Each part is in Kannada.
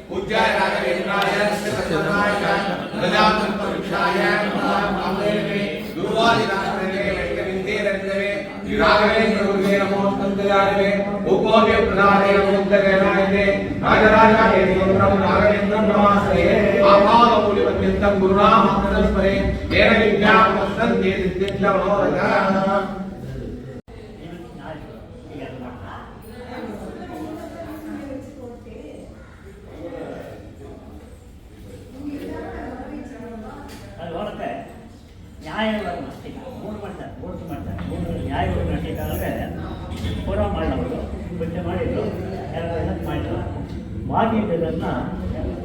पूज्याय राघवेन्द्राय श्रीकृष्णाय गजानन परीक्षाय नमः गुरुवादिनाथने वैकविंदेरन्दवे राघवेन्द्र गुरुवे नमो तंत्रयावे भूकोपे प्रदाने मुक्तगणायते राजराजाय सुंदरम राघवेन्द्रं नमास्ते आपादमूलिपर्यन्तं गुरुनाम स्मरे येन विज्ञापस्तन्ते सिद्धिर्लवनोरथ ನ್ಯಾಯಗಳನ್ನು ಅಷ್ಟೇ ಮೂರು ಮಾಡ್ತಾರೆ ಮೂರು ನ್ಯಾಯಗಳು ನಡೆಸಿದ್ದಾರೆ ಹೋರಾಟ ಮಾಡಿದವರು ಬಿಟ್ಟೆ ಮಾಡಿದ್ರು ಎಲ್ಲ ಮಾಡಿದ್ರು ಬಾಕಿದ್ದನ್ನು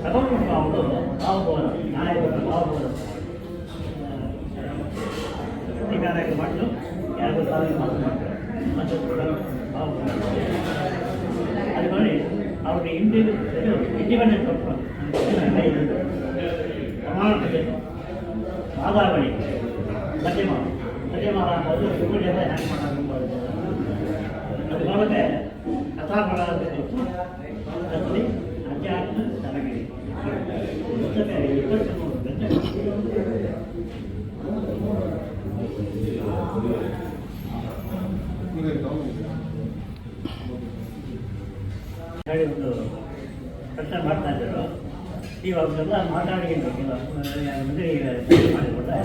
ತಗೊಂಡು ಅವರು ಭಾವಬೋಧ ನ್ಯಾಯವನ್ನು ಭಾವಬೋಧ ಅಧಿಕಾರ ಮಾಡಲು ಯಾರು ಸಾವಿರ ಮಾತು ಮಾಡ್ತಾರೆ ಮತ್ತು ಕೂಡ ಭಾವಬೋಧ ಅದು ಮಾಡಿ ಅವ್ರಿಗೆ ಇಂಡಿಪೆಂಡೆಂಟ್ ಕೊಟ್ಟರು ಪ್ರಮಾಣಕ್ಕೆ ಆಧಾರವಾಗಿ ಸತ್ಯಮಾಲ ಅಂಬೋದು ಸುಗುಡಿಯಲ್ಲ ಹ್ಯಾಂಗ್ ಮಾಡೋದು ಅದು ನೋಡಿದ್ರೆ ಅಸಾಧಾರಣ ಕತ್ತಿ ಅಧ್ಯಾತ್ಮ ತರಗಿರಿ ಪುಸ್ತಕ 23 ಗಂಟೆ ಹೇಳಿ ಒಂದು ಪ್ರಶ್ನೆ ಮಾಡ್ತಾ ಇದ್ದರು. ಇವಾಗೆಲ್ಲ ಮಾತಾಡಿಕೊಂಡಿಲ್ಲ ಮಂದಿರ ಮಾಡಿಕೊಂಡ್ರೆ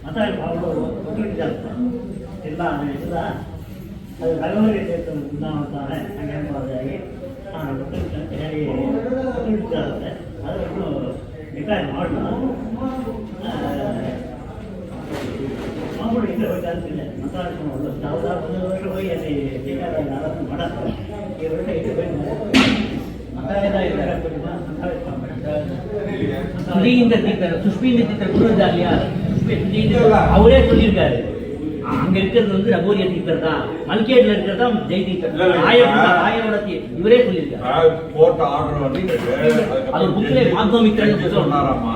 ಮಾತಾಡಿ ಅವರು ಜಾಸ್ತಿ ಇಲ್ಲ ಇಲ್ಲ ಅದು ಬೆಳವಣಿಗೆ ಕ್ಷೇತ್ರ ಉಂಟಾಗುತ್ತಾರೆ ಹಂಗೆ ಅಂತ ಹೇಳಿ ಜಾಗುತ್ತೆ ಅದನ್ನು ಡಿಕ್ಲೇರ್ ಮಾಡಲ್ಲ ಮಾಮೂಲಿ ಇದ್ರೆ ಹೋಗ್ತಾಗ್ತಿಲ್ಲ ಮಾತಾಡ್ಕೊಂಡು ಯಾವುದಾದ್ರು 1 ವರ್ಷ ಹೋಗಿ ಅಲ್ಲಿ ಡಿಕ್ಲೇರ್ ಆಲೋಚನೆ ಮಾಡಕ್ಕೆ ಈ ವರ್ಷ ಇಟ್ಟು சுஷ்மிந்த குருதா இல்லையா அவரே சொல்லியிருக்காரு. அங்க இருக்கிறது வந்து ரகோரிய தீர்த்தர் தான், மல்கேட்ல இருக்கிறதா ஜெய் தீர்த்தர் ஆயோட இவரே சொல்லியிருக்காரு. போட்ட ஆர்டர் வந்து அது புக்கிலே மாத்வமித்ரன் சொன்னாராமா.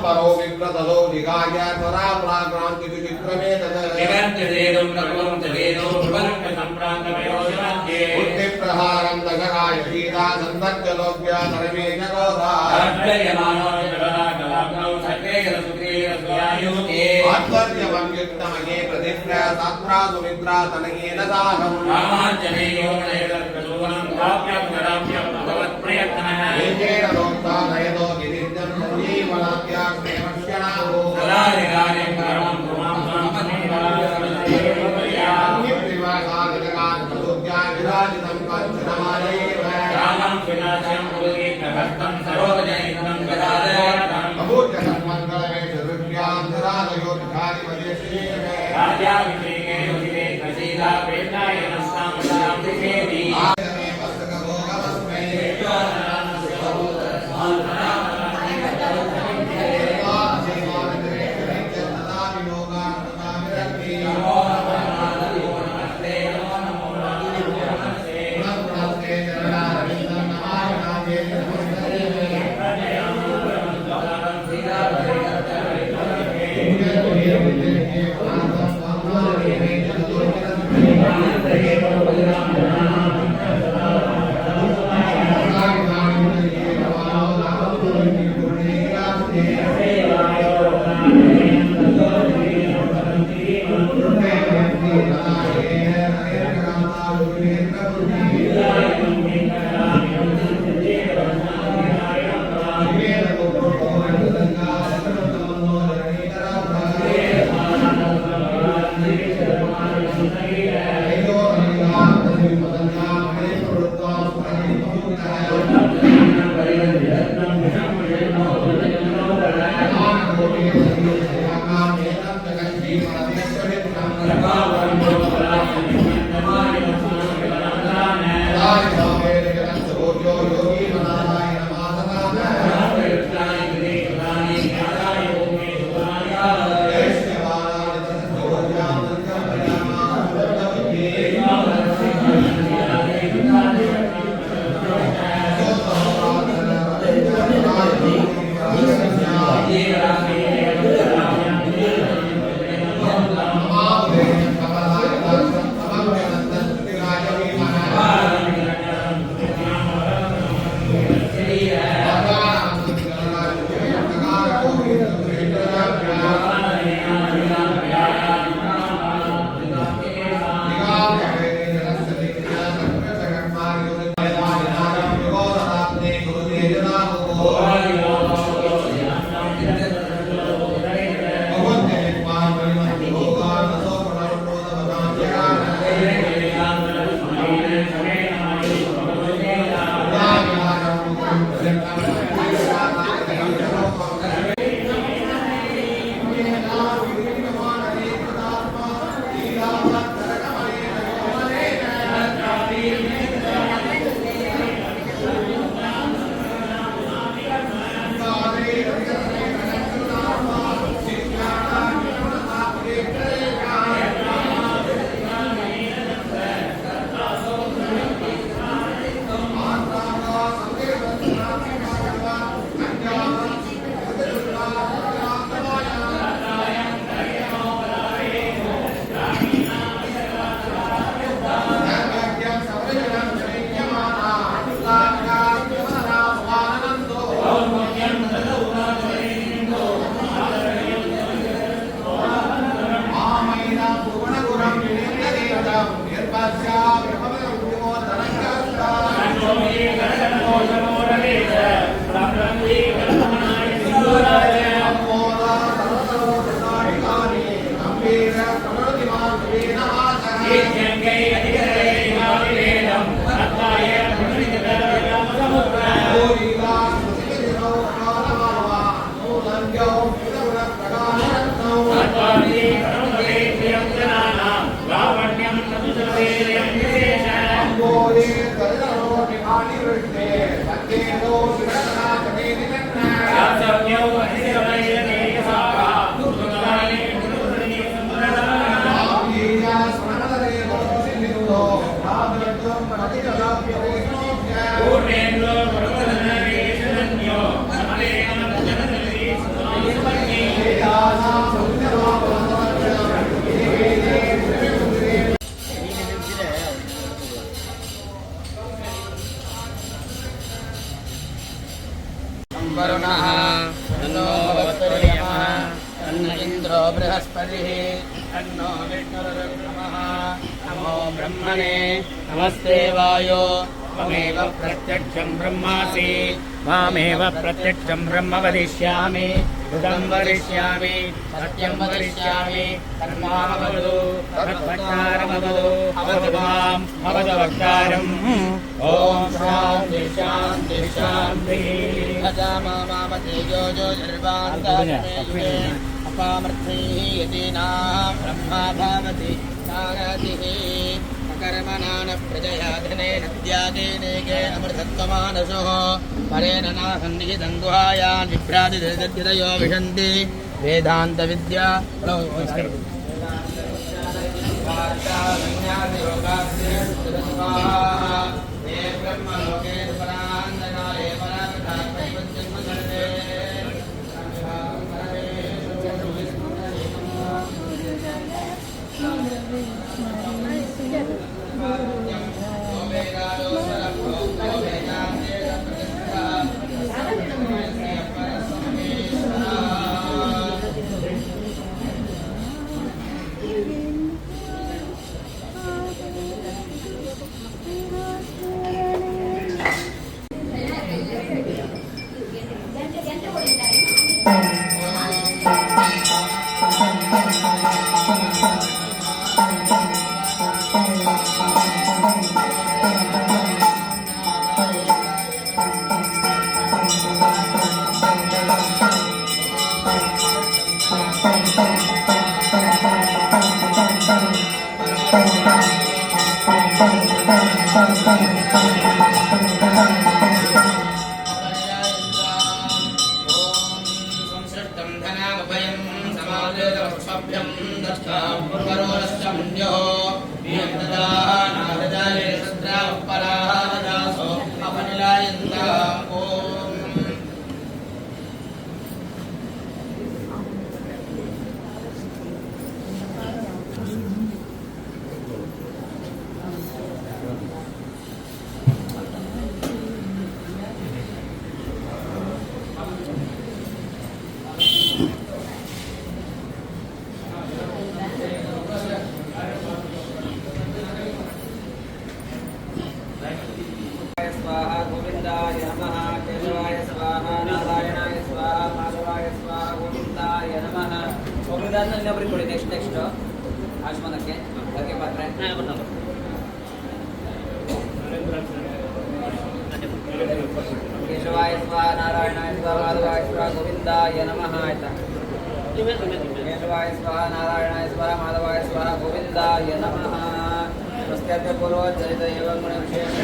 परो विप्रतलो निगाय त्वरा प्राक्रांति विक्रमे तद निवर्तदेदं तत्वं तदेदो भवनक संप्रान्तमयोजमध्ये बुद्धि प्रहारं दगराय सीता संदग्गलोक्या धर्मे जगोधा अद्वयमानो जगदाकलाग्नौ सत्रेयसुत्रेयसुयायुते आत्मर्यवंयुक्तमये प्रतिप्र सात्रा सुमित्रा तनयेन साहम् रामाञ्जनेयो नयदत्प्रसूनं काव्यं भगवत्प्रयत्नः एकेन दोक्ता नयदो गिरिजं सञ्जीवनाद्याग्नेमश्यणाहो सदारिकार्यं परमं पुमां स्वामदेवाय नित्रिवासादिकान् प्रसुद्ध्या विराजितं काञ्चनमालयेव रामं विनाशं कुरुदीर्घहस्तं सरोजनितं गदाधरम् अभूत्यसन्मङ्गलमेषुभ्यां धरादयोद्धादिमदेशीर्मे राजाभिषेके उदिते प्रसीदा प्रेताय नस्तां सदां दिशेति आदमे वस्तकभोगमस्मै वरुणः तन्नो भवत्वर्यमः तन्न इन्द्रो बृहस्पतिः तन्नो विष्णुरुक्रमः नमो ब्रह्मणे नमस्ते वायो त्वमेव प्रत्यक्षं ब्रह्मासि मामेव प्रत्यक्षं ब्रह्म वदिष्यामि ऋतं वदिष्यामि सत्यं वदिष्यामि कर्मावदु तद्वक्तारमवदु अवदु माम् अवदु वक्तारम् ॐ शान्ति शान्ति शान्तिः अजामामामतेजो निर्वान्तास्मे अपामर्थैः यतीनां ब्रह्मा भवति सारथिः कर्मणान प्रजया धनेन त्यागेनेके अमृतत्वमानसो परेण नासन्निहितं गुहायान् विभ्रातिदयो विशन्ति वेदान्तविद्या ब्रह्मलोके परान्तकाले ನೆಕ್ಸ್ಟ್ ಆಯುಷ್ಮಾನಕ್ಕೆ ಅದಕ್ಕೆ ಪಾತ್ರೆ ಕೇಶವಾಯ ಸ್ವಾಹ ನಾರಾಯಣಾಯ ಸ್ವಾಹ ಮಾಧವಾಯ ಸ್ವಾಹ ಗೋವಿಂದಾಯ ನಮಃ ಆಯ್ತಾ ಕೇಶವಾಯ ಸ್ವಾಹ ನಾರಾಯಣಾಯ ಸ್ವಾಹ ಮಾಧವಾಯ ಸ್ವಾಹ ಗೋವಿಂದಾಯ ನಮಃ ನಮಸ್ಕಾರ ಪೂರ್ವ ಚರಿತ ಏವಂ ಗುಣ ವಿಶೇಷ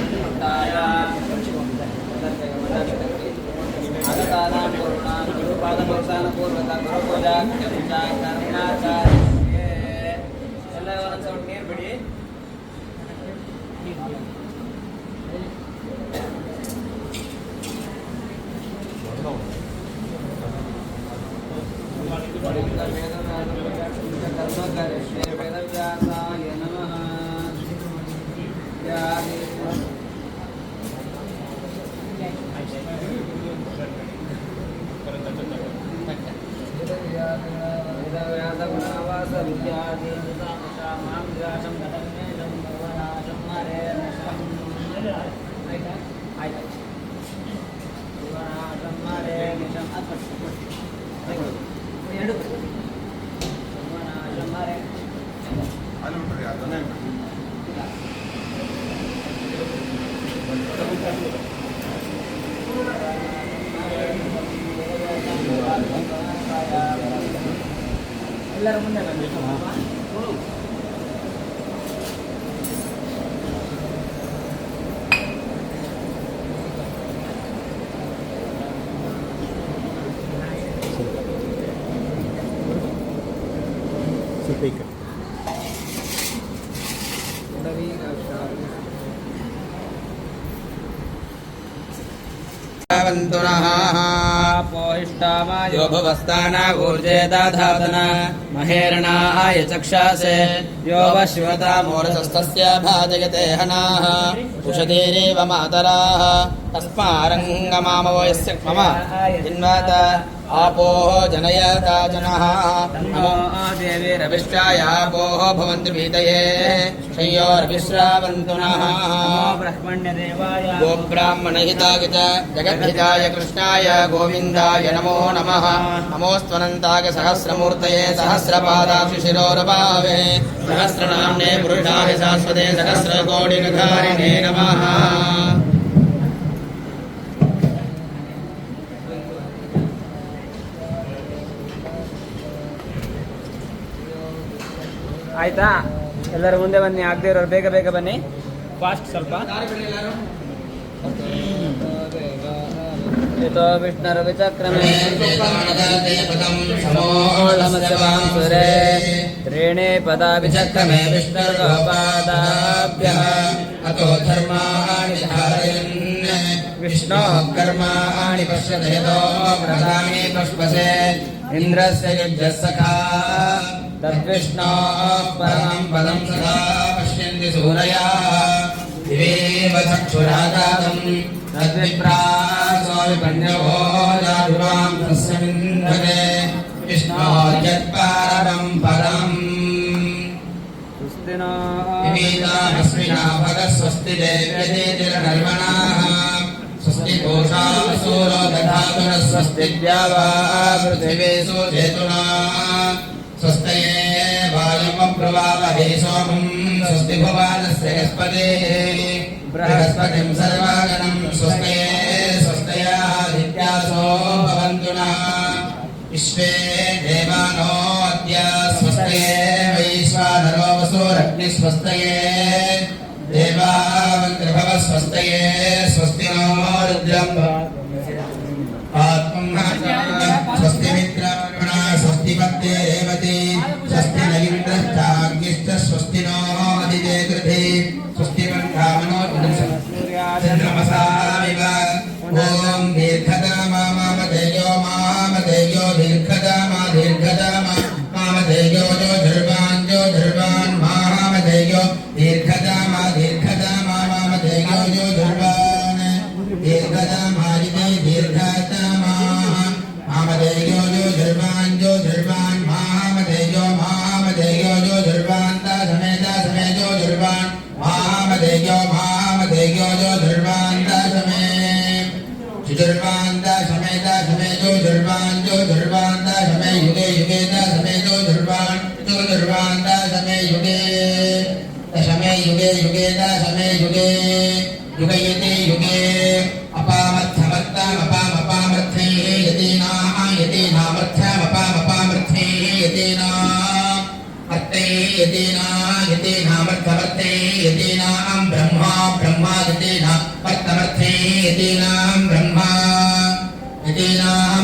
ಆಗತಾನಾಂ ಪೂರ್ಣಾಂ ಗುರುಪಾದಮೋಕ್ಷಾನ ಪೂರ್ವಕ ಗುರುಪೂಜಾ ಕ್ಷಮಿತಾ ಕರುಣಾಚಾರ್ಯೇ ಎಲ್ಲ ಒಂದು ಸ್ವಲ್ಪ ನೀರು ಬಿಡಿ ವೇದವ್ಯಾಸಾಯ ನಮಃ ವೇದವ್ಯಾಸಗುಣವಾಸ ವಿದ್ಯಾದಿ ಮಾಂ ವಿರಾಶಂ ಗತಜ್ಞೇಶಂ ಭವನಾಶಂ ಮರೇಣಶಂ ಆಯ್ತಾ ಆಯ್ತು ಭವನಾಶಂ ಮರೇಣಶಂ ಎರಡು ಭವನಾಶಂ ಮರೇ ಎಲ್ಲರ ಮುಂದೆ वन्तुनः पोहिष्ठ यो भुवस्तानागूर्जे दधातना महेरणाय चक्षासे यो वश्वतामूर्धस्तस्य भाजयते हनाः उषधीरेव मातराः तस्मारङ्गमामवो यस्य मम जिन्वात आपोः जनयता जनः नमो देवी रविश्चाय आपोः भवन्तु भीतये शय्योरविश्रावन्तु नः ब्रह्मण्यदेवाय गोब्राह्मणहिताय च जगद्धिताय कृष्णाय गोविन्दाय नमो नमः नमोऽस्त्वनन्ताय सहस्रमूर्तये सहस्रपादासु शिरोरभावे सहस्रनाम्ने पुरुषाय शाश्वते सहस्रकोटिनधारिणे नमः ಆಯ್ತಾ ಎಲ್ಲರೂ ಮುಂದೆ ಬನ್ನಿ ಆಗದೆ ಇರೋರು ಬೇಗ ಬೇಗ ಬನ್ನಿ ಫಾಸ್ಟ್ ಸ್ವಲ್ಪ ಯತೋ ವಿಷ್ಣುರ್ವಿಚಕ್ರಮೇ ಸಮೋಳಮಧ್ಯವಾಂ ಸುರೇ ತ್ರೀಣೇ ಪದಾ ವಿಚಕ್ರಮೇ ವಿಷ್ಣುರ್ಗೋಪಾದಾಭ್ಯಃ ಅತೋ ಧರ್ಮಾಣಿ ಧಾರಯನ್ ವಿಷ್ಣೋ ಕರ್ಮಾಣಿ ಪಶ್ಯತೆ ಯತೋ ವ್ರತಾನಿ ಪುಷ್ಪಸೆ ಇಂದ್ರಸ್ಯ ಯಜ್ಞಸ್ಸಖಾ तद्विष्णोः परमं पदं सदा पश्यन्ति सूरयाः दिवेव चक्षुराजातं तद्विप्रासो विपन्यवो जातुरां तस्य विन्दते विष्णोर्यत्परमं पदम् विवेदामस्मिना भगस्वस्ति देव्यजेतिर्नर्मणाः स्वस्ति कोषा सूरो दधातुः स्वस्ति द्यावा पृथिवीषु जेतुना स्वस्तये वायुमप्रवावहे सोमं स्वस्ति भुवनस्य बृहस्पतिः बृहस्पतिं सर्वागणं स्वस्तये स्वस्तयादित्यासो भवन्तु नः विश्वे देवानो अद्य स्वस्तये वैश्वानरो वसुरग्निः स्वस्तये देवावन्त्रिभव स्वस्तये स्वस्ति नो रुद्रम् स्वस्ति मित्राणा स्वस्ति पत्ये रेवती स्वस्ति न इन्द्रश्चाग्निश्च स्वस्ति नो अधिजे कृते स्वस्ति मन्धामनो चन्द्रमसामिव ॐ दीर्घदामा मामधेयो दीर्घदामा मामधेयो जो धर्वान् मामधेयो दीर्घदामा मामधेयो जो धर्वान् दीर्घदामादिते दीर्घदामा मामधेयो जो धर्वान् मामधेयो जो धर्वान् दासमेता समे जो धर्वान् मामधेयो जो धर्वान् दासमे चुर्वान् दासमेता समे जो धर्वान् दासमे युगे युगे दासमे जो धर्वान् दासमे युगे दशमे युगे युगे दासमे युगे युगयते युगे अपामर्थमपामर्थे यतीनामर्थमपामर्थे यतीनामर्थमर्थे यतीनां ब्रह्मा यतीनामर्थमर्थे यतीनां ब्रह्मा यतीनां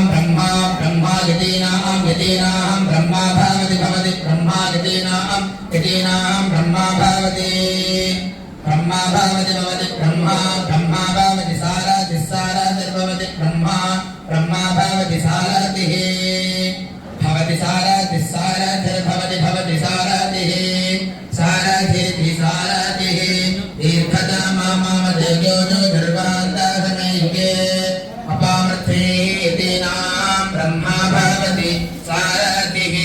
ब्रह्मा भवति ब्रह्मा यतीनां ब्रह्मा भवति ब्रह्मा भवति साराधिर्भवति ब्रह्मा भवति साराधिः भवति साराधिः दीर्घदामा मामधेयो जो धर्वान् दासमे युगे अपामर्थे यतीनां ब्रह्मा भवति साराधिः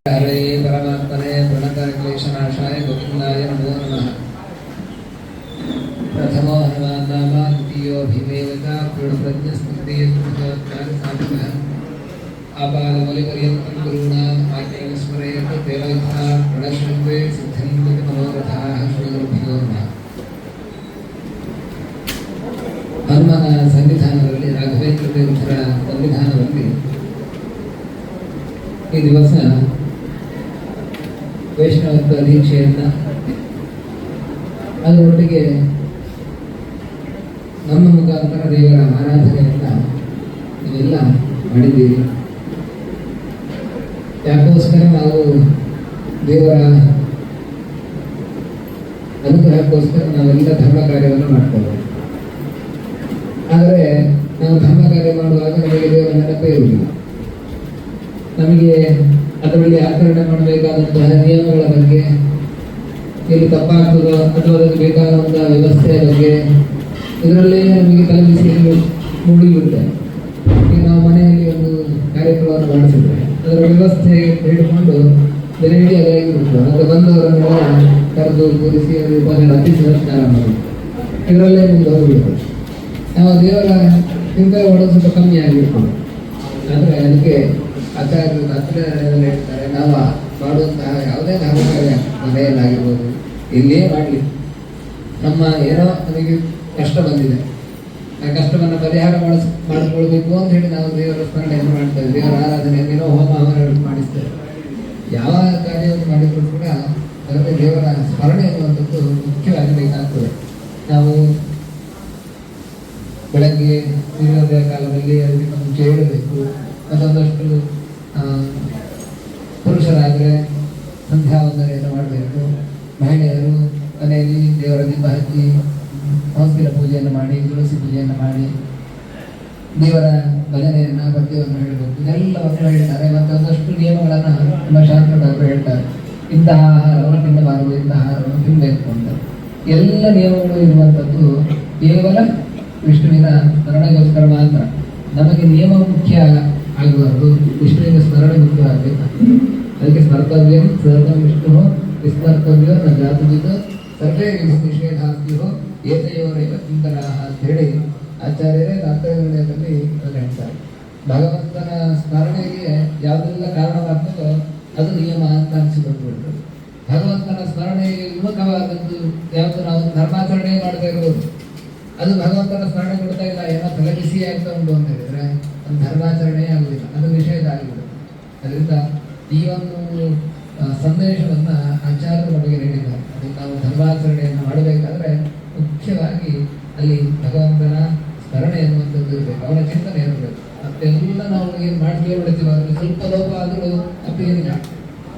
हरे परमात्मने प्रणतक्लेशनाशाय गोविन्दाय नमो नमः। प्रथमो हनुमान् नाम द्वितीयो भीमेवता पूर्णप्रज्ञस्मृतिः आपादमौलिपर्यन्तं गुरूणाम् आज्ञां स्मरेत् तेन विद्या प्रणश्यन्ते सिद्ध्यन्ते मनोरथाः श्रीगुरुभ्यो नमः। ಹನುಮನ ಸನ್ನಿಧಾನದಲ್ಲಿ ರಾಘವೇಂದ್ರ ತೀರ್ಥರ ಸನ್ನಿಧಾನದಲ್ಲಿ ಈ ದಿವಸ ವೈಷ್ಣವತ್ವ ದೀಕ್ಷೆಯನ್ನ ಅದರೊಟ್ಟಿಗೆ ನಮ್ಮ ಮುಖಾಂತರ ದೇವರ ಆರಾಧನೆಯನ್ನ ನೀವೆಲ್ಲ ಮಾಡಿದ್ದೀರಿ. ಯಾಕೋಸ್ಕರ ನಾವು ದೇವರ ಅನುಗ್ರಹಕ್ಕೋಸ್ಕರ ನಾವೆಲ್ಲ ಧರ್ಮ ಕಾರ್ಯವನ್ನು ಮಾಡ್ತೇವೆ. ಆದರೆ ನಾವು ಧರ್ಮ ಕಾರ್ಯ ಮಾಡುವಾಗ ನಮಗೆ ದೇವರ ನೆನಪೇ ಇರುವುದಿಲ್ಲ. ನಮಗೆ ಅದರಲ್ಲಿ ಆಚರಣೆ ಮಾಡಬೇಕಾದಂತಹ ನಿಯಮಗಳ ಬಗ್ಗೆ, ಎಲ್ಲಿ ತಪ್ಪಾಗ್ತದೋ ಅಥವಾ ಅದಕ್ಕೆ ಬೇಕಾದಂತಹ ವ್ಯವಸ್ಥೆಯ ಬಗ್ಗೆ ಇದರಲ್ಲೇ ನಮಗೆ ತಲೆಬಿಸಿ ಮೂಡಿಬಿಡುತ್ತೆ. ಈಗ ನಾವು ಮನೆಯಲ್ಲಿ ಒಂದು ಕಾರ್ಯಕ್ರಮವನ್ನು ಮಾಡಿಸಿದ್ರೆ ಅದರ ವ್ಯವಸ್ಥೆ ಹಿಡಿದುಕೊಂಡು ದಿನವಿಡೀ ಅದಾಗಿಬಿಟ್ಟು ಅದರ ಬಂದವರನ್ನೆಲ್ಲ ಕರೆದು ಕೂರಿಸಿ ಅದನ್ನು ಅತಿ ಸಂಸ್ಕಾರ ಮಾಡಿ ಇದರಲ್ಲೇ ಮುಂದೆ ಹೋಗಿಬಿಡ್ತದೆ. ನಾವು ದೇವರ ಚಿಂತೆ ಮಾಡೋದು ಸ್ವಲ್ಪ ಕಮ್ಮಿ ಆಗಿಬಿಡ್ತದೆ. ಆದರೆ ಅದಕ್ಕೆ ಆಚಾರ್ಯರು ಹತ್ತಿರದಲ್ಲಿ ಹೇಳ್ತಾರೆ, ನಾವು ಮಾಡುವಂತಹ ಯಾವುದೇ ಧರ್ಮ ಕಾರ್ಯ ಮನೆಯಲ್ಲಾಗಿರ್ಬೋದು, ಇಲ್ಲೇ ಮಾಡಲಿ, ನಮ್ಮ ಏನೋ ನಮಗೆ ಕಷ್ಟ ಬಂದಿದೆ, ಆ ಕಷ್ಟವನ್ನು ಪರಿಹಾರ ಮಾಡಿಕೊಳ್ಬೇಕು ಅಂತ ಹೇಳಿ ನಾವು ದೇವರ ಸ್ಮರಣೆಯನ್ನು ಮಾಡ್ತೇವೆ, ದೇವರ ಆರಾಧನೆಯನ್ನೇನೋ ಹೋಮ ಹವನಗಳನ್ನು ಮಾಡಿಸ್ತೇವೆ. ಯಾವ ಕಾರ್ಯವನ್ನು ಮಾಡಿದ್ರು ಕೂಡ ಅದರಲ್ಲಿ ದೇವರ ಸ್ಮರಣೆ ಎನ್ನುವಂಥದ್ದು ಮುಖ್ಯವಾಗಿ ಬೇಕಾಗ್ತದೆ. ನಾವು ಬೆಳಗ್ಗೆ ಸೂರ್ಯೋದಯ ಕಾಲದಲ್ಲಿ ಅದಕ್ಕೆ ಮುಂಚೆ ಹೇಳಬೇಕು. ಮತ್ತೊಂದಷ್ಟು ಪುರುಷರಾದರೆ ಸಂಧ್ಯಾ ವಂದನೆಯನ್ನು ಮಾಡಬೇಕು. ಮಹಿಳೆಯರು ಮನೆಯಲ್ಲಿ ದೇವರ ದೀಪ ಹಚ್ಚಿ ಹೊಂಸಿನ ಪೂಜೆಯನ್ನು ಮಾಡಿ, ತುಳಸಿ ಪೂಜೆಯನ್ನು ಮಾಡಿ, ದೇವರ ಭಜನೆಯನ್ನು ಪದ್ಯವನ್ನು ಹೇಳಬೇಕು. ಇದೆಲ್ಲವನ್ನು ಹೇಳ್ತಾರೆ. ಮತ್ತು ಒಂದಷ್ಟು ನಿಯಮಗಳನ್ನು ನಮ್ಮ ಶಾಸ್ತ್ರಗಳು ಹೇಳ್ತಾರೆ. ಇಂತಹ ಆಹಾರವನ್ನು ತಿನ್ನಬಾರದು, ಇಂತಹ ಆಹಾರವನ್ನು ತಿನ್ನಬೇಕು ಅಂತ ಎಲ್ಲ ನಿಯಮಗಳು ಇರುವಂಥದ್ದು ಕೇವಲ ವಿಷ್ಣುವಿನ ಸ್ಮರಣೆಗೋಸ್ಕರ ಮಾತ್ರ. ನಮಗೆ ನಿಯಮ ಮುಖ್ಯ ಆಗಬಾರ್ದು, ವಿಷ್ಣುವಿನ ಸ್ಮರಣೆ ಮುಖ್ಯ ಆಗಬೇಕು. ಅದಕ್ಕೆ ಸ್ಮರ್ತವ್ಯ ಸರ್ವಂ ವಿಷ್ಣು ವಿಸ್ಮರ್ತವ್ಯ ನ ಜಾತುವಿದು ಸರ್ವೇ ನಿಷೇಧಾಸ್ತಿಯೋ ಏತಯೋರೇವ ಚಿಂತನಾಹ ಅಂತ ಹೇಳಿ ಆಚಾರ್ಯರೇ ತಾತ್ಪರ್ಯದಲ್ಲಿ ಹೇಳ್ತಾರೆ. ಭಗವಂತನ ಸ್ಮರಣೆಗೆ ಯಾವುದೆಲ್ಲ ಕಾರಣವಾಗ್ತದೋ ಅದು ನಿಯಮ ಅಂತ ಅನಿಸಿಕೊಟ್ಬಿಡ್ತದೆ. ಭಗವಂತನ ಸ್ಮರಣೆಗೆ ವಿಮುಖವಾದದ್ದು ಯಾವುದು, ನಾವು ಧರ್ಮಾಚರಣೆ ಮಾಡ್ತಾ ಇರ್ಬೋದು, ಅದು ಭಗವಂತನ ಸ್ಮರಣೆ ಕೊಡ್ತಾ ಇಲ್ಲ, ಏನೋ ತಲೆಬಿಸಿ ಆಗ್ತಾ ಉಂಟು ಅಂತ ಹೇಳಿದ್ರೆ ಅದು ಧರ್ಮಾಚರಣೆ ಆಗುವುದಿಲ್ಲ, ಅದು ನಿಷೇಧ ಆಗಿಬಿಡುತ್ತೆ. ಅದರಿಂದ ಈ ಒಂದು ಸಂದೇಶವನ್ನು ಆಚಾರ್ಯರು ನಮಗೆ ನೀಡಿದ್ದಾರೆ. ಅದಕ್ಕೆ ನಾವು ಧರ್ಮಾಚರಣೆಯನ್ನು ಮಾಡಬೇಕಾದ್ರೆ ಮುಖ್ಯವಾಗಿ ಅಲ್ಲಿ ಭಗವಂತನ ಸ್ಮರಣೆ ಎನ್ನುವಂಥದ್ದು ಇರಬೇಕು, ಅವನ ಚಿಂತನೆ ಇರಬೇಕು. ಮತ್ತೆಲ್ಲ ನಾವು ಏನು ಮಾಡ್ತೀವಿ ಬಿಡ್ತೀವಿ, ಅದರಲ್ಲಿ ಸ್ವಲ್ಪ ಲೋಪ ಆದರೂ ತಪ್ಪೇನಿಲ್ಲ.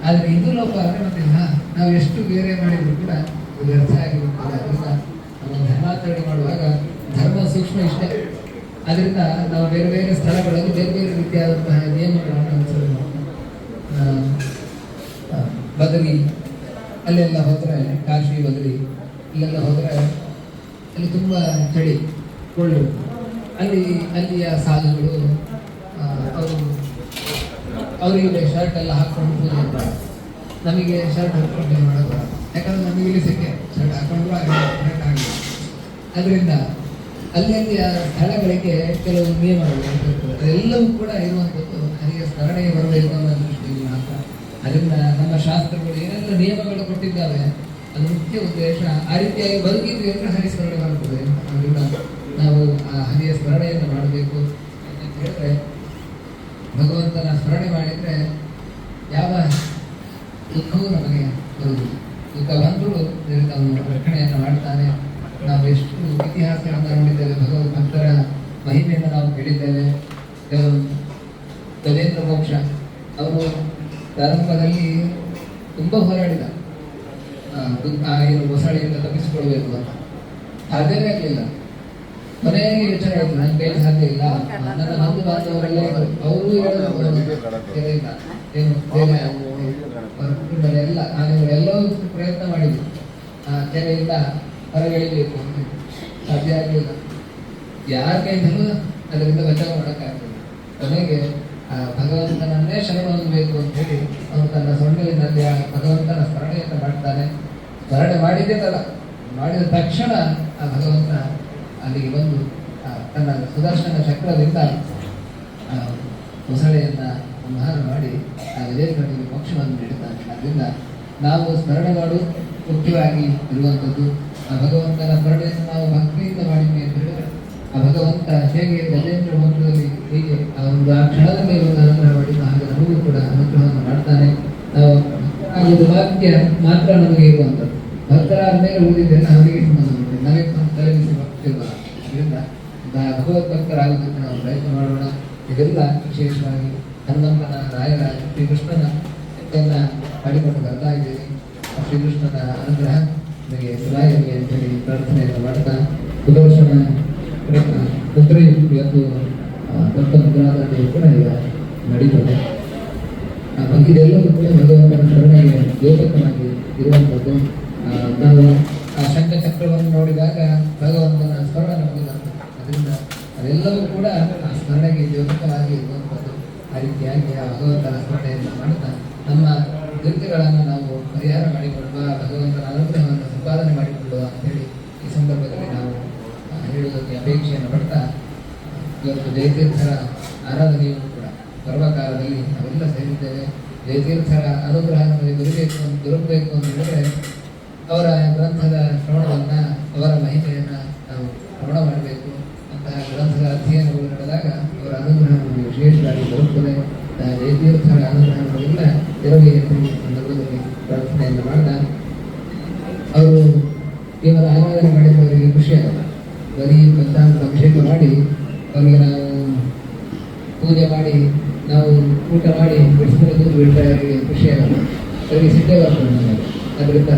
ಆದರೆ ಇದು ಲೋಪ ಆದರೆ ಮತ್ತಿಲ್ಲ, ನಾವು ಎಷ್ಟು ಬೇರೆ ಮಾಡಿದ್ರು ಕೂಡ ವ್ಯರ್ಥ ಆಗಿರುತ್ತದೆ. ಅದರಿಂದ ನಾವು ಧರ್ಮಾಚರಣೆ ಮಾಡುವಾಗ ಧರ್ಮ ಸೂಕ್ಷ್ಮ ಇಷ್ಟೇ. ಅದರಿಂದ ನಾವು ಬೇರೆ ಬೇರೆ ಸ್ಥಳಗಳಲ್ಲಿ ಬೇರೆ ಬೇರೆ ರೀತಿಯಾದಂತಹ ನಿಯಮಗಳನ್ನು ಅನುಸರಿಸಬೇಕು. ಬದಲಿ ಅಲ್ಲೆಲ್ಲ ಹೋದರೆ, ಕಾಶಿ ಬದಲಿ ಇಲ್ಲೆಲ್ಲ ಹೋದರೆ ಅಲ್ಲಿ ತುಂಬ ಚಳಿ ಕೊಳ್ಳು, ಅಲ್ಲಿಯ ಸಾಧುಗಳು ಅವರಿಗೆ ಶರ್ಟ್ ಎಲ್ಲ ಹಾಕ್ಕೊಂಡು ಪೂಜೆ ಮಾಡ್ತಾರೆ. ನಮಗೆ ಶರ್ಟ್ ಹಾಕ್ಕೊಂಡು ಮಾಡೋದು, ಯಾಕಂದ್ರೆ ನಮಗೆ ಇಲ್ಲಿ ಸಿಕ್ಕೆ ಶರ್ಟ್ ಹಾಕೊಂಡ್ರು ಆಗಲಿ. ಅದರಿಂದ ಅಲ್ಲಿಯ ಸ್ಥಳಗಳಿಗೆ ಕೆಲವು ನಿಯಮಗಳು ಇರ್ತದೆ. ಅದೆಲ್ಲವೂ ಕೂಡ ಇರುವಂಥದ್ದು ಹರಿಯ ಸ್ಮರಣೆ ಬರಬೇಕು ಅನ್ನೋ ದೃಷ್ಟಿಯಲ್ಲಿ ಮಾತ್ರ. ಅದರಿಂದ ನಮ್ಮ ಶಾಸ್ತ್ರಗಳು ಏನೆಲ್ಲ ನಿಯಮಗಳು ಕೊಟ್ಟಿದ್ದಾವೆ ಅದು ಮುಖ್ಯ ಉದ್ದೇಶ. ಆ ರೀತಿಯಾಗಿ ಬದುಕಿದ್ವಿ ಅಂದರೆ ಹರಿಸ್ಮರಣೆ ಮಾಡ್ತದೆ. ಅದರಿಂದ ನಾವು ಆ ಹರಿಯ ಸ್ಮರಣೆಯನ್ನು ಮಾಡಬೇಕು ಅಂತ ಹೇಳಿದ್ರೆ, ಭಗವಂತನ ಸ್ಮರಣೆ ಮಾಡಿದರೆ ಯಾವ ದುಃಖವೂ ನಮಗೆ ಬರುವುದಿಲ್ಲ. ದುಃಖ ಬಂದರೂ ಅವನು ರಕ್ಷಣೆಯನ್ನು ಮಾಡ್ತಾನೆ. ನಾವು ಎಷ್ಟು ಇತಿಹಾಸಗಳನ್ನು ನೋಡಿದ್ದೇವೆ, ಭಗವದ್ ಭಕ್ತರ ಮಹಿಮೆಯನ್ನು ನಾವು ಕೇಳಿದ್ದೇವೆ. ಗಜೇಂದ್ರ ಮೋಕ್ಷ ಅವರು ಪ್ರಾರಂಭದಲ್ಲಿ ತುಂಬ ಹೋರಾಡಿದ, ಏನು ಮೊಸಳೆಯಿಂದ ತಪ್ಪಿಸಿಕೊಳ್ಬೇಕು ಅಂತ. ಸಾಧ್ಯವೇ ಆಗಲಿಲ್ಲ. ಕೊನೆಗೆ ಯೋಚನೆ ಆಯಿತು, ನನ್ನ ಕೈಲಿ ಸಾಧ್ಯ ಇಲ್ಲ. ನನ್ನ ಬಂಧು ಬಾಂಧವರೆಲ್ಲ ಅವರು ಎಲ್ಲ ಆನೆಗಳೆಲ್ಲವೂ ಪ್ರಯತ್ನ ಮಾಡಿದ್ರು, ಕೆರೆಯಿಂದ ಹೊರಗೆಳಿಬೇಕು ಅಂತ. ಸಾಧ್ಯ ಆಗಲಿಲ್ಲ. ಯಾರ ಕೈಯಿಂದಲೂ ಅದರಿಂದ ಬಚಾವ್ ಮಾಡೋಕ್ಕಾಗ್ತದೆ. ಕೊನೆಗೆ ಭಗವಂತನನ್ನೇ ಶರಣ ಹೊಂದಬೇಕು ಅಂತ ಹೇಳಿ ಅವನು ತನ್ನ ಸೊಂಡಿಲಿನಲ್ಲಿ ಭಗವಂತನ ಸ್ಮರಣೆಯನ್ನು ಮಾಡ್ತಾನೆ. ಸ್ಮರಣೆ ಮಾಡಿದ್ದೇ ತಡ, ಮಾಡಿದ ತಕ್ಷಣ ಆ ಭಗವಂತ ಅಲ್ಲಿಗೆ ಬಂದು ತನ್ನ ಸುದರ್ಶನ ಚಕ್ರದಿಂದ ಮೊಸಳೆಯನ್ನು ಸಂಹಾರ ಮಾಡಿ ಆ ವಿಜಯಕರನಿಗೆ ಮೋಕ್ಷವನ್ನು ನೀಡುತ್ತಾನೆ. ಆದ್ದರಿಂದ ನಾವು ಸ್ಮರಣೆ ಮಾಡುವುದು ಮುಖ್ಯವಾಗಿ ಇರುವಂಥದ್ದು. ಆ ಭಗವಂತನ ಸ್ಮರಣೆಯನ್ನು ನಾವು ಭಕ್ತಿಯಿಂದ ಮಾಡಿದ್ವಿ ಅಂತ ಹೇಳಿದ್ರೆ ಆ ಭಗವಂತ ಹೇಗೆ ಗಜೇಂದ್ರ ಮೋಕ್ಷದಲ್ಲಿ ಹೀಗೆ ಆ ಕ್ಷಣದಲ್ಲಿ ಒಂದು ಅನುಗ್ರಹ ಮಾಡಿದ ಹಾಗೆ ನಮಗೂ ಕೂಡ ಅನುಗ್ರಹವನ್ನು ಮಾಡ್ತಾನೆ. ನಾವು ಆ ಒಂದು ವಾಕ್ಯ ಮಾತ್ರ ನಮಗೆ ಇರುವಂಥದ್ದು. ಭಕ್ತರಾದ ಮೇಲೆ ಉಳಿದಿದ್ದೆಲ್ಲ ಅವರಿಗೆ ಸಂಬಂಧಪಟ್ಟಿದೆ, ನಮಗೆ ತಲೆಬಿಸಿ ಭಕ್ತಿರ್ಬಾರ. ಇದರಿಂದ ಭಗವದ್ ಭಕ್ತರಾಗೋದಕ್ಕೆ ನಾವು ಪ್ರಯತ್ನ ಮಾಡೋಣ. ಇದೆಲ್ಲ ವಿಶೇಷವಾಗಿ ಹನುಮಂತನ ರಾಯರ ಶ್ರೀಕೃಷ್ಣನ ಎತ್ತನ್ನು ಮಾಡಿಕೊಂಡು ಬರ್ತಾ ಇದ್ದೀವಿ. ಶ್ರೀಕೃಷ್ಣನ ಅನುಗ್ರಹ ನನಗೆ ಸದಾಯಿರಲಿ ಅಂತೇಳಿ ಪ್ರಾರ್ಥನೆಯನ್ನು ಮಾಡ್ತಾ ಸುದರ್ಶನ ಪುತ್ರಿ ಇವತ್ತು ದತ್ತಪುತ್ರಾದನೆಯು ಕೂಡ ಈಗ ನಡೀತದೆ. ಇದೆಲ್ಲವೂ ಕೂಡ ಭಗವಂತನ ಶರಣೆಗೆ ದ್ಯೋತಕವಾಗಿ ಇರುವಂಥದ್ದು. ನಾವು ಆ ಶಂಖ ಚಕ್ರವನ್ನು ನೋಡಿದಾಗ ಭಗವಂತನ ಸ್ಮರಣ ನಮಗೆ ಬರ್ತದೆ. ಅದರಿಂದ ಅದೆಲ್ಲವೂ ಕೂಡ ಆ ಸ್ಮರಣೆಗೆ ದ್ಯೋತಕವಾಗಿ ಇರುವಂಥದ್ದು. ಆ ರೀತಿಯಾಗಿ ಆ ಭಗವಂತನ ಸ್ಮರಣೆಯನ್ನು ಮಾಡ್ತಾ ನಮ್ಮ ದುರಿತಗಳನ್ನು ನಾವು ಪರಿಹಾರ ಮಾಡಿಕೊಳ್ಳುವ, ಭಗವಂತನ ಅನುಗ್ರಹವನ್ನು ಸಂಪಾದನೆ ಮಾಡಿಕೊಳ್ಳುವ ಅಂತೇಳಿ ಈ ಸಂದರ್ಭದಲ್ಲಿ ನಾವು ಹೇಳುವುದಕ್ಕೆ ಅಪೇಕ್ಷೆಯನ್ನು ಪಡ್ತಾ, ಇವತ್ತು ಜಯತೀರ್ಥರ ಆರಾಧನೆಯೂ ಕೂಡ ಪರ್ವಕಾಲದಲ್ಲಿ ನಾವೆಲ್ಲ ಸೇರಿದ್ದೇವೆ. ಜಯತೀರ್ಥರ ಅನುಗ್ರಹ ನಮಗೆ ದೊರಕಬೇಕು ಅಂತ ಹೇಳಿದರೆ ಅವರ ಗ್ರಂಥದ ಶ್ರವಣವನ್ನು, ಅವರ ಮಹಿಮೆಯನ್ನು ನಾವು ಶ್ರವಣ ಮಾಡಬೇಕು. ಅಂತಹ ಗ್ರಂಥದ ಅಧ್ಯಯನಗಳು ನಡೆದಾಗ ಅವರ ಅನುಗ್ರಹ ನಮಗೆ ವಿಶೇಷವಾಗಿ ದೊರಕುತ್ತದೆ. ಜಯತೀರ್ಥರ ಅನುಗ್ರಹ ನಮಗೆಲ್ಲ ಇರಲಿ ಎಂದು ಸಂದರ್ಭದಲ್ಲಿ ಪ್ರಾರ್ಥನೆಯನ್ನು ಮಾಡಿದ. ಅವರು ಇವರ ಆರಾಧನೆ ಮಾಡಿದವರಿಗೆ ಖುಷಿಯಾಗಲ್ಲ. ಬರೀ ಪಂಚಾಮೃತ ಅಭಿಷೇಕ ಮಾಡಿ ಅವರಿಗೆ ನಾವು ಪೂಜೆ ಮಾಡಿ ನಾವು ಊಟ ಮಾಡಿ ಬಿಡಿಸಿದ್ರೆ ದೂರ ಬಿಟ್ಟರೆ ಅವರಿಗೆ ಖುಷಿಯಾಗಲ್ಲ, ಅವರಿಗೆ ಸಿದ್ಧೇ ಬರ್ತದೆ ನಮಗೆ. ಅದರಿಂದ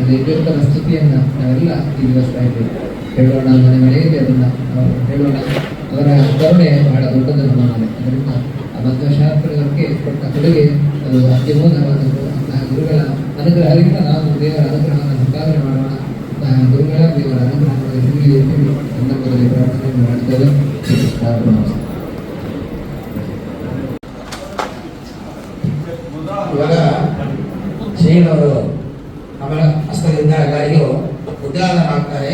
ಜಯತೀರ್ಥರ ಸ್ತುತಿಯನ್ನು ನಾವೆಲ್ಲ ಈ ದಿವಸ ಹೇಳೋಣ, ಮನೆ ಮನೆಯಲ್ಲಿ ಅದನ್ನು ನಾವು ಹೇಳೋಣ. ಅವರ ಕರುಣೆ ಬಹಳ ದೊಡ್ಡದು ನಮ್ಮ ಮೇಲೆ. ಅದರಿಂದ ಆ ಮಧ್ವಶಾಸ್ತ್ರಕ್ಕೆ ಕೊಟ್ಟ ಕೊಡುಗೆ ಅದು ಅತ್ಯಮೂಲವಾದದ್ದು. ಅಂತಹ ಗುರುಗಳ ಅನುಗ್ರಹದಿಂದ ನಾವು ದೇವರ ಅನುಗ್ರಹವನ್ನು ಸಂಪಾದನೆ ಮಾಡೋಣ. ಅಂತಹ ಗುರುಗಳ ದೇವರ ಅನುಗ್ರಹವನ್ನು ಹಿರಿಯ ಸಂದರ್ಭದಲ್ಲಿ ಪ್ರಾರ್ಥನೆಯನ್ನು ಮಾಡ್ತೇವೆ. ಇವಾಗ ಶ್ರೀನವರು ಅವರ ಹಸ್ತದಿಂದ ಎಲ್ಲರಿಗೂ ಉದ್ಯಾನ ಮಾಡ್ತಾರೆ.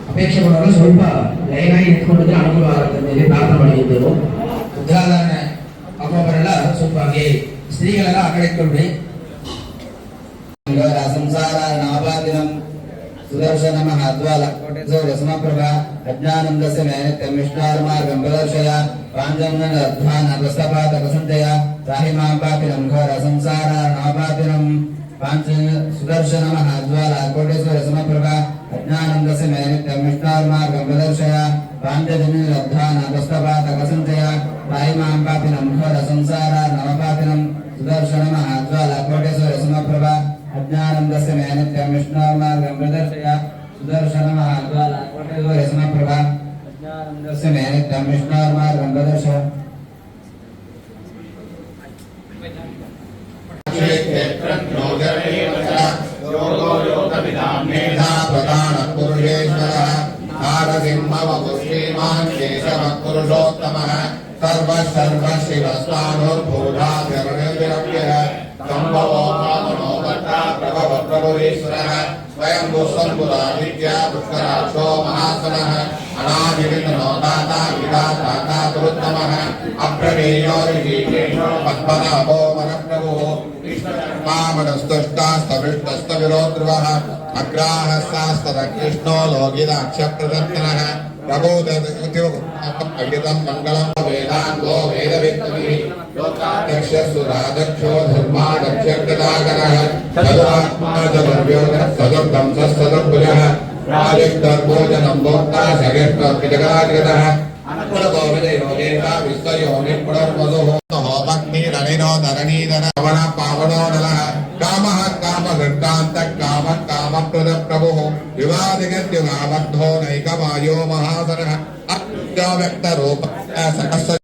ಅಪೇಕ್ಷೆ ಮಾಡೋರು ಸ್ವಲ್ಪ ಲೈನಾಗಿ ನಿಂತ್ಕೊಂಡಿದ್ರೆ ಅನುಕೂಲವಾಗುತ್ತೆ ಅಂತೇಳಿ ಪ್ರಾರ್ಥನೆ ಮಾಡಿದ್ದೆವು. ಉದ್ಯಾನ ಅಮ್ಮವರೆಲ್ಲ ಸ್ವಲ್ಪ ಹಾಗೆ ಸ್ತ್ರೀಗಳೆಲ್ಲ ಆ ಕಡೆ ಇಟ್ಕೊಂಡ್ರಿ. ಸಂಸಾರ ನಾಪಾದಿನಂ ಸುದರ್ಶನ ಮಹಾದ್ವಾಲ ಸಮಪ್ರಭಾ ಅಜ್ಞಾನಂದಸ್ಯ ನೈನಿತ್ಯಂ ವಿಷ್ಣಾರ್ಮಾರ್ಗಂ ಪ್ರದರ್ಶಯ ಪಾಂಚಮ್ನಧ್ವಾನ ಪ್ರಸ್ತಪಾತ ವಸಂತಯ ತ್ರಾಹಿ ಮಾಂ ಪಾಪಿನಂ ಘೋರ ಸಂಸಾರ ನಾಪಾದಿನಂ ಪಾಂಚ ಸುದರ್ಶನ ಮಹಾದ್ವಾಲ ಕೋಟೇಶ್ವರ ಸಮಪ್ರಭಾ ಅಜ್ಞಾನಂದಸ್ಯ ನೈನಿತ್ಯಂ ವಿಷ್ಣಾರ್ಮಾರ್ಗಂ ಪ್ರದರ್ಶಯ ಪಾಂಚಜನ್ಯಧ್ವಾನ ಪ್ರಸ್ತಪಾತ ವಸಂತಯ ತ್ರಾಹಿ ಮಾಂ ಪಾಪಿನಂ ಘೋರ ಸಂಸಾರ ನಾಪಾದಿನಂ ಸುದರ್ಶನ ಮಹಾದ್ವಾಲ ಕೋಟೇಶ್ವರ ಸಮಪ್ರಭಾ ಅಜ್ಞಾನಂದಸ್ಯ ನೈನಿತ್ಯಂ ವಿಷ್ಣಾರ್ಮಾರ್ಗಂ ಪ್ರದರ್ಶಯ ಸುದರ್ಶನ ಮಹಾದ್ವಾಲ ಕೋಟೇಶ್ವರ ಸಮಪ್ರಭಾ ಅಜ್ಞಾನಂದಸ್ಯ ನೈನಿತ್ಯಂ ವಿಷ್ಣಾರ್ಮಾರ್ಗಂ ಪ್ರದರ್ಶಯ. स्वयं भूषंबुरादित्या पुष्कराक्षो महासनः अनादिविघ्नो दाता विधाता गुरुत्तमः अप्रमेयो ऋषिकेशो पद्मनाभो मनप्रभुः मामनस्तुष्टास्तविष्टस्तविरोध्रुवः अग्राहस्तास्तदकृष्णो लोकिताक्षप्रदर्शनः प्रबोधयतं मङ्गलं वेदाङ्गो वेदवित्तमिः लोकाध्यक्षसुराध्यक्षो धर्माध्यक्षकृताकरः सदात्मा जगद्योगः सदब्दं सत्सदभुजः राजिष्टर्भोजनं भोक्ता सगिष्टर्पिजगादिगतः अनकुलगोविदयोगेता विश्वयोनिपुनर्वधुः भक्तिरनिनो धरणीधर पवन पावनो नलः कामः कामगर्तान्तः कामः कामप्रदप्रभुः विवादिगद्युगाबद्धो नैकमायो महासनः अव्यक्तरूपः सकस्य